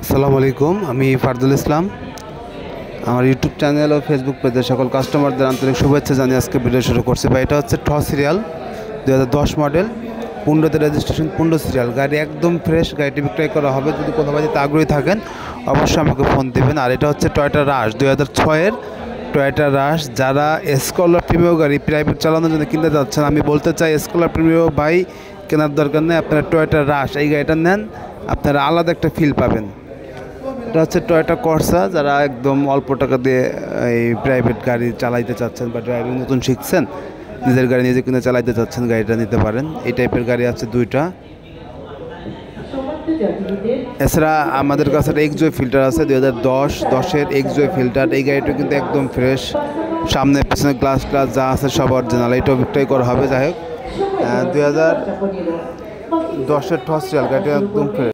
আসসালামু আলাইকুম, আমি ফারদুল ইসলাম। আমার ইউটিউব চ্যানেল ও ফেসবুক পেজে সকল কাস্টমারদের আন্তরিক শুভেচ্ছা জানিয়ে আজকে ভিডিও শুরু করছি। বা এটা হচ্ছে ঠ serial 2010 model, পুন্ডতে registration, Pundra serial গাড়ি, একদম ফ্রেশ। গাড়িটি বিক্রয় করা হবে। যদি কোথাও বাড়িতে আগ্রহী থাকেন অবশ্যই আমাকে ফোন দেবেন। আর এটা হচ্ছে টয়োটা রাশ 2006-এর টয়োটা রাশ। যারা এসকলার প্রিমিয়াম গাড়ি প্রাইভেট চালানোর জন্য কিনতে যাচ্ছেন, আমি বলতে চাই এসকলার প্রিমিয়াম ভাই কেনার দরকার নেই। আপনারা টয়োটা রাশ এই গাড়িটা নেন, আপনারা আলাদা একটা ফিল পাবেন। এটা হচ্ছে টয়োটা কর্সা। যারা একদম অল্প টাকা দিয়ে এই প্রাইভেট গাড়ি চালাইতে চাচ্ছেন বা ড্রাইভিং নতুন শিখছেন, নিজের গাড়ি নিজে কিনে চালাইতে চাচ্ছেন, গাড়িটা নিতে পারেন। এই টাইপের গাড়ি আছে দুইটা। এছাড়া আমাদের কাছে একটা এক্সজয় ফিল্টার আছে 2010-এর এক্সজয় ফিল্টার। এই গাড়িটা কিন্তু একদম ফ্রেশ, সামনে পিছনে গ্লাস যা আছে সব অরিজিনাল। এটাও বিক্রয় করা হবে। যাই হোক, 2010-এর ঠ সিরিয়াল গাড়িটা একদম ফ্রেশ।